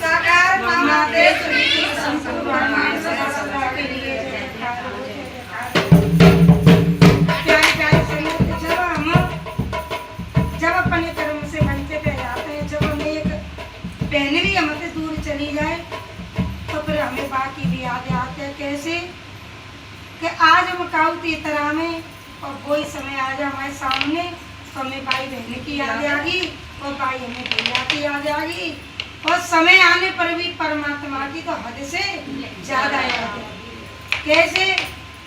साकार मामा देश की संपूर्ण मानस सदा के लिए जयकार हो, जयकार हो। प्यारे प्यारे संगत, जब अपने कर्म से बनते रह जाते हैं, जब हमें एक बहन भी हमसे दूर चली जाए तो फिर हमें बाकी भी याद आते हैं। कैसे कि आज हम काउती तरह में और कोई समय आ जाए हमारे सामने तो हमें भाई बहन की याद आ गई और भाई हमें भैया की याद आ गई और समय आने पर भी परमात्मा की तो हद से ज्यादा याद आ गई। कैसे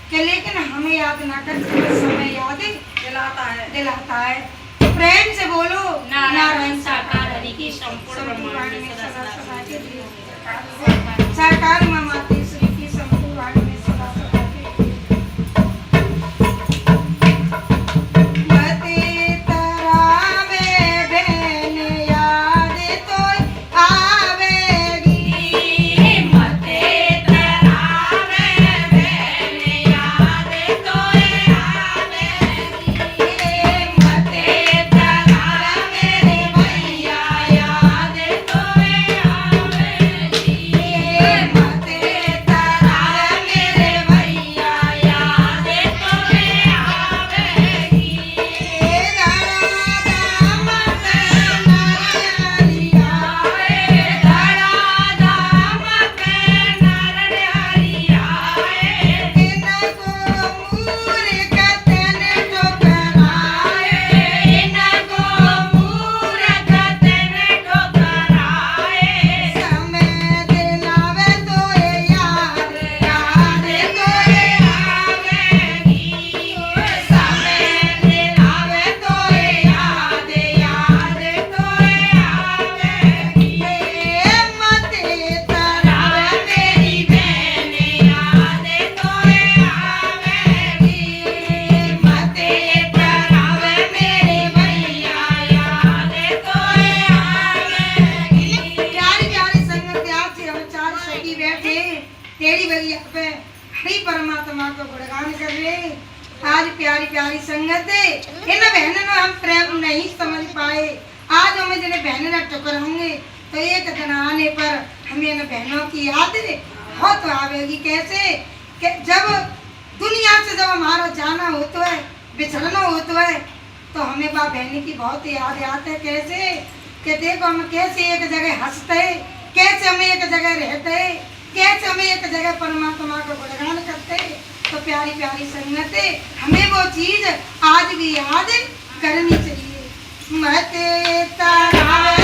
कि लेकिन हमें याद ना कर समय याद दिलाता है। प्रेम से बोलो नारायण साकार हरि की संपूर्ण वाणी में सदा सदा के लिए साकार मामा श्री की संपूर्ण वाणी में सदा सदा के लिए। मते तरावे बहन याद तो आवेगी, मते तरावे बहन याद तो आवेगी, मते तरावे भैया याद तो आवेगी, मते तरावे भैया याद तो आवेगी। तेरी बलिया पे हरि परमात्मा को गुणगान कर रहे। आज प्यारी प्यारी संगत इन बहनों हम प्रेम नहीं समझ पाए। आज हमें जिन्हें बहन टुकर होंगे तो एक दिन आने पर हमें इन बहनों की याद बहुत आवेगी। कैसे कि जब दुनिया से जब हमारा जाना होता है, बिछड़ना होता है तो हमें बा बहन की बहुत याद आती है। कैसे कि देखो हम कैसे एक जगह हंसते, कैसे हम एक जगह रहते, कैसे हमें एक जगह परमात्मा का गुणगान करते। तो प्यारी प्यारी संगत हमें वो चीज आज भी याद करनी चाहिए। मते तारा